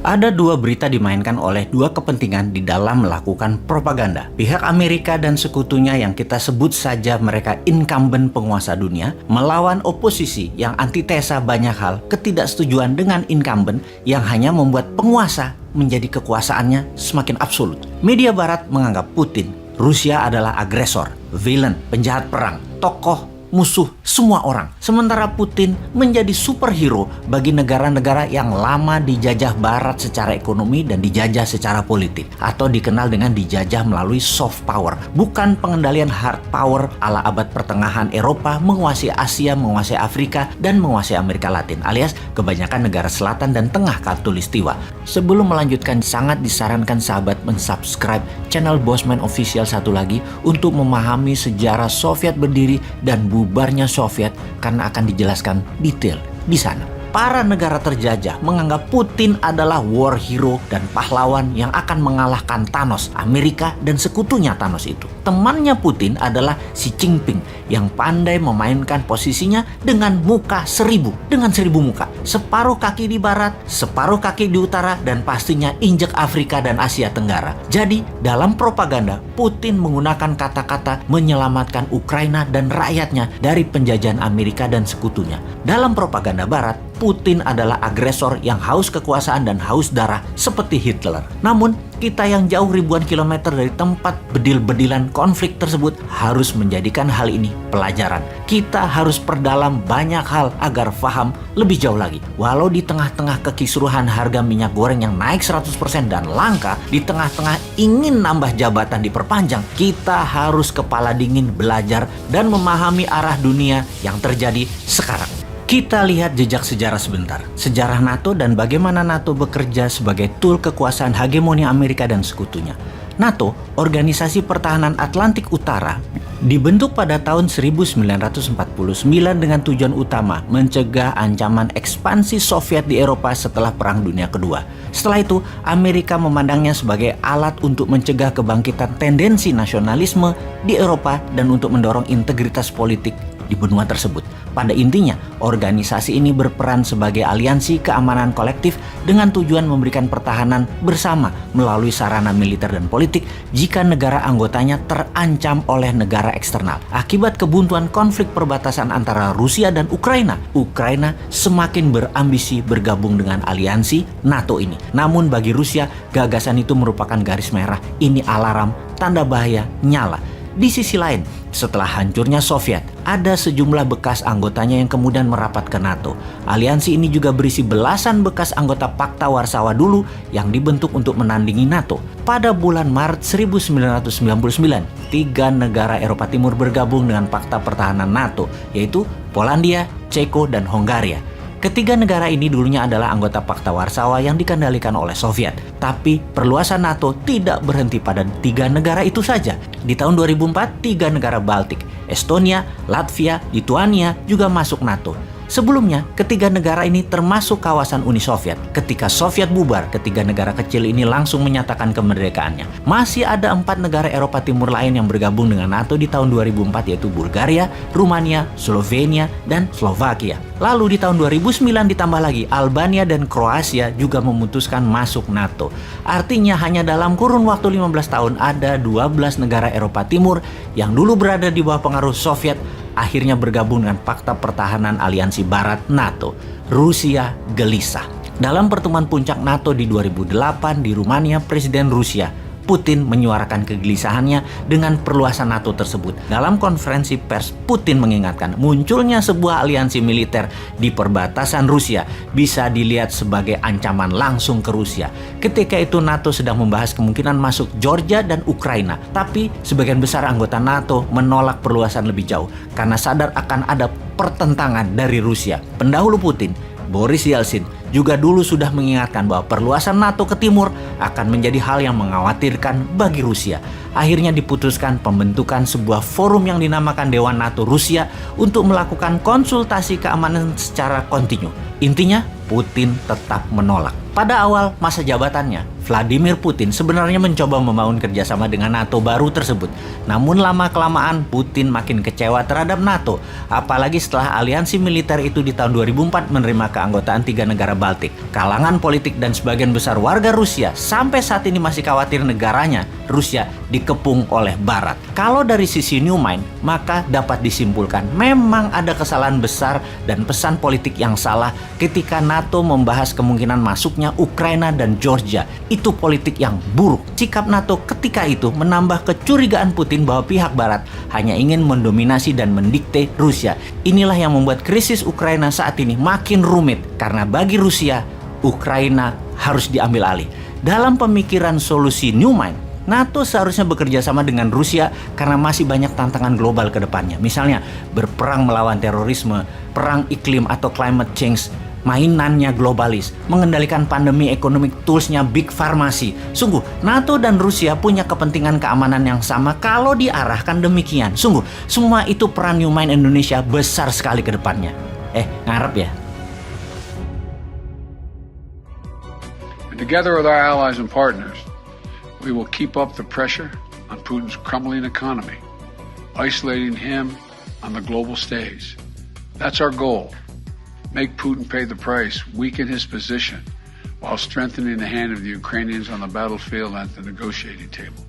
Ada dua berita dimainkan oleh dua kepentingan di dalam melakukan propaganda. Pihak Amerika dan sekutunya yang kita sebut saja mereka incumbent penguasa dunia melawan oposisi yang antitesa banyak hal ketidaksetujuan dengan incumbent yang hanya membuat penguasa menjadi kekuasaannya semakin absolut. Media barat menganggap Putin, Rusia adalah agresor, villain, penjahat perang, tokoh musuh semua orang. Sementara Putin menjadi superhero bagi negara-negara yang lama dijajah barat secara ekonomi dan dijajah secara politik, atau dikenal dengan dijajah melalui soft power, bukan pengendalian hard power ala abad pertengahan Eropa menguasai Asia, menguasai Afrika, dan menguasai Amerika Latin, alias kebanyakan negara selatan dan tengah khatulistiwa. Sebelum melanjutkan, sangat disarankan sahabat mensubscribe channel Bosman Official satu lagi untuk memahami sejarah Soviet berdiri dan bubarnya Soviet, karena akan dijelaskan detail di sana. Para negara terjajah menganggap Putin adalah war hero dan pahlawan yang akan mengalahkan Thanos, Amerika dan sekutunya Thanos itu. Temannya Putin adalah Xi Jinping yang pandai memainkan posisinya dengan muka dengan seribu muka. Separuh kaki di barat, separuh kaki di utara, dan pastinya injek Afrika dan Asia Tenggara. Jadi dalam propaganda, Putin menggunakan kata-kata menyelamatkan Ukraina dan rakyatnya dari penjajahan Amerika dan sekutunya. Dalam propaganda barat, Putin adalah agresor yang haus kekuasaan dan haus darah seperti Hitler. Namun, kita yang jauh ribuan kilometer dari tempat bedil-bedilan konflik tersebut harus menjadikan hal ini pelajaran. Kita harus perdalam banyak hal agar paham lebih jauh lagi. Walau di tengah-tengah kekisruhan harga minyak goreng yang naik 100% dan langka, di tengah-tengah ingin nambah jabatan diperpanjang, kita harus kepala dingin belajar dan memahami arah dunia yang terjadi sekarang. Kita lihat jejak sejarah sebentar. Sejarah NATO dan bagaimana NATO bekerja sebagai tool kekuasaan hegemoni Amerika dan sekutunya. NATO, Organisasi Pertahanan Atlantik Utara, dibentuk pada tahun 1949 dengan tujuan utama mencegah ancaman ekspansi Soviet di Eropa setelah Perang Dunia Kedua. Setelah itu, Amerika memandangnya sebagai alat untuk mencegah kebangkitan tendensi nasionalisme di Eropa dan untuk mendorong integritas politik di benua tersebut. Pada intinya, organisasi ini berperan sebagai aliansi keamanan kolektif dengan tujuan memberikan pertahanan bersama melalui sarana militer dan politik jika negara anggotanya terancam oleh negara eksternal. Akibat kebuntuan konflik perbatasan antara Rusia dan Ukraina, Ukraina semakin berambisi bergabung dengan aliansi NATO ini. Namun bagi Rusia, gagasan itu merupakan garis merah. Ini alarm, tanda bahaya nyala. Di sisi lain, setelah hancurnya Soviet, ada sejumlah bekas anggotanya yang kemudian merapat ke NATO. Aliansi ini juga berisi belasan bekas anggota Pakta Warsawa dulu yang dibentuk untuk menandingi NATO. Pada bulan Maret 1999, 3 negara Eropa Timur bergabung dengan Pakta Pertahanan NATO, yaitu Polandia, Ceko, dan Hongaria. Ketiga negara ini dulunya adalah anggota Pakta Warsawa yang dikendalikan oleh Soviet. Tapi perluasan NATO tidak berhenti pada 3 negara itu saja. Di tahun 2004, 3 negara Baltik, Estonia, Latvia, Lituania juga masuk NATO. Sebelumnya, ketiga negara ini termasuk kawasan Uni Soviet. Ketika Soviet bubar, ketiga negara kecil ini langsung menyatakan kemerdekaannya. Masih ada 4 negara Eropa Timur lain yang bergabung dengan NATO di tahun 2004, yaitu Bulgaria, Rumania, Slovenia, dan Slovakia. Lalu di tahun 2009 ditambah lagi, Albania dan Kroasia juga memutuskan masuk NATO. Artinya hanya dalam kurun waktu 15 tahun ada 12 negara Eropa Timur yang dulu berada di bawah pengaruh Soviet akhirnya bergabung dengan Pakta Pertahanan Aliansi Barat NATO. Rusia gelisah. Dalam pertemuan puncak NATO di 2008 di Rumania, Presiden Rusia Putin menyuarakan kegelisahannya dengan perluasan NATO tersebut. Dalam konferensi pers, Putin mengingatkan munculnya sebuah aliansi militer di perbatasan Rusia bisa dilihat sebagai ancaman langsung ke Rusia. Ketika itu NATO sedang membahas kemungkinan masuk Georgia dan Ukraina, tapi sebagian besar anggota NATO menolak perluasan lebih jauh karena sadar akan ada pertentangan dari Rusia. Pendahulu Putin, Boris Yeltsin, juga dulu sudah mengingatkan bahwa perluasan NATO ke timur akan menjadi hal yang mengkhawatirkan bagi Rusia. Akhirnya diputuskan pembentukan sebuah forum yang dinamakan Dewan NATO Rusia untuk melakukan konsultasi keamanan secara kontinu. Intinya, Putin tetap menolak. Pada awal masa jabatannya, Vladimir Putin sebenarnya mencoba membangun kerjasama dengan NATO baru tersebut. Namun lama-kelamaan Putin makin kecewa terhadap NATO, apalagi setelah aliansi militer itu di tahun 2004 menerima keanggotaan 3 negara Baltik. Kalangan politik dan sebagian besar warga Rusia sampai saat ini masih khawatir negaranya, Rusia, dikepung oleh Barat. Kalau dari sisi New Mind, maka dapat disimpulkan memang ada kesalahan besar dan pesan politik yang salah ketika NATO membahas kemungkinan masuknya Ukraina dan Georgia. Itu politik yang buruk. Sikap NATO ketika itu menambah kecurigaan Putin bahwa pihak Barat hanya ingin mendominasi dan mendikte Rusia. Inilah yang membuat krisis Ukraina saat ini makin rumit, karena bagi Rusia, Ukraina harus diambil alih. Dalam pemikiran solusi New Mind, NATO seharusnya bekerja sama dengan Rusia karena masih banyak tantangan global ke depannya. Misalnya, berperang melawan terorisme, perang iklim atau climate change, mainannya globalis, mengendalikan pandemi, ekonomi, toolsnya big pharmacy. Sungguh, NATO dan Rusia punya kepentingan keamanan yang sama kalau diarahkan demikian. Sungguh, semua itu peran New Mind Indonesia besar sekali ke depannya. Ngarep ya? And together with our allies and partners, we will keep up the pressure on Putin's crumbling economy, isolating him on the global stage. That's our goal. Make Putin pay the price, weaken his position, while strengthening the hand of the Ukrainians on the battlefield and at the negotiating table.